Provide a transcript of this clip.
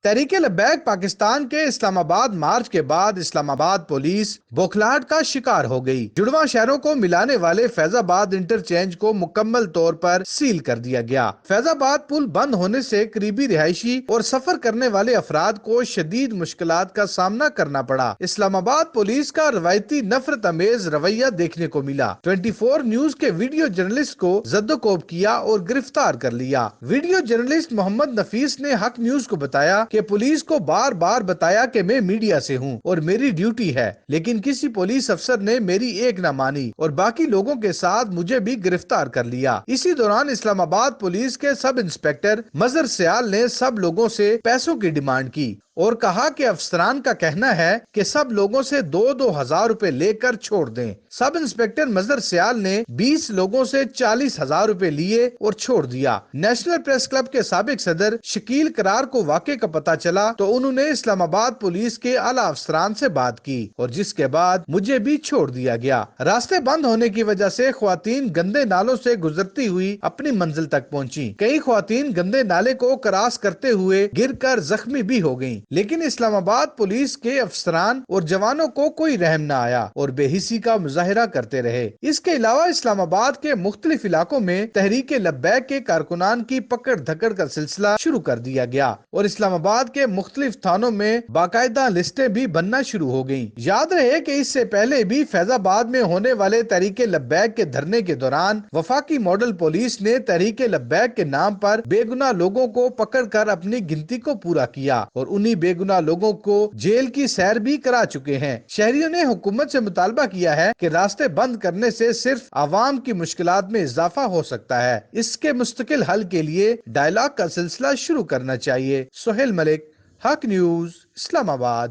تحریک لبیک پاکستان کے اسلام آباد مارچ کے بعد اسلام آباد پولیس بوکھلاہٹ کا شکار ہو گئی۔ جڑواں شہروں کو ملانے والے فیض آباد انٹرچینج کو مکمل طور پر سیل کر دیا گیا۔ فیض آباد پل بند ہونے سے قریبی رہائشی اور سفر کرنے والے افراد کو شدید مشکلات کا سامنا کرنا پڑا۔ اسلام آباد پولیس کا روایتی نفرت امیز رویہ دیکھنے کو ملا۔ 24 نیوز کے ویڈیو جرنلسٹ کو زد و کوب کیا اور گرفتار کر لیا۔ ویڈیو جرنلسٹ محمد نفیس نے حق نیوز کو بتایا کہ پولیس کو بار بار بتایا کہ میں میڈیا سے ہوں اور میری ڈیوٹی ہے، لیکن کسی پولیس افسر نے میری ایک نہ مانی اور باقی لوگوں کے ساتھ مجھے بھی گرفتار کر لیا۔ اسی دوران اسلام آباد پولیس کے سب انسپکٹر مظہر سیال نے سب لوگوں سے پیسوں کی ڈیمانڈ کی اور کہا کہ افسران کا کہنا ہے کہ سب لوگوں سے 2,000 روپے لے کر چھوڑ دیں۔ سب انسپکٹر مظہر سیال نے 20 لوگوں سے 40,000 روپے لیے اور چھوڑ دیا۔ نیشنل پریس کلب کے سابق صدر شکیل قرار کو واقعے کا پتہ چلا تو انہوں نے اسلام آباد پولیس کے اعلیٰ افسران سے بات کی اور جس کے بعد مجھے بھی چھوڑ دیا گیا۔ راستے بند ہونے کی وجہ سے خواتین گندے نالوں سے گزرتی ہوئی اپنی منزل تک پہنچی۔ کئی خواتین گندے نالے کو کراس کرتے ہوئے گر کر زخمی بھی ہو گئیں، لیکن اسلام آباد پولیس کے افسران اور جوانوں کو کوئی رحم نہ آیا اور بے حسی کا مظاہرہ کرتے رہے۔ اس کے علاوہ اسلام آباد کے مختلف علاقوں میں تحریک لبیک کے کارکنان کی پکڑ دھکڑ کا سلسلہ شروع کر دیا گیا اور اسلام آباد کے مختلف تھانوں میں باقاعدہ لسٹیں بھی بننا شروع ہو گئیں۔ یاد رہے کہ اس سے پہلے بھی فیض آباد میں ہونے والے تحریک لبیک کے دھرنے کے دوران وفاقی ماڈل پولیس نے تحریک لبیک کے نام پر بے گناہ لوگوں کو پکڑ کر اپنی گنتی کو پورا کیا اور انہی بے گناہ لوگوں کو جیل کی سیر بھی کرا چکے ہیں۔ شہریوں نے حکومت سے مطالبہ کیا ہے کہ راستے بند کرنے سے صرف عوام کی مشکلات میں اضافہ ہو سکتا ہے۔ اس کے مستقل حل کے لیے ڈائیلاگ کا سلسلہ شروع کرنا چاہیے۔ سہیل ملک، حق نیوز، اسلام آباد۔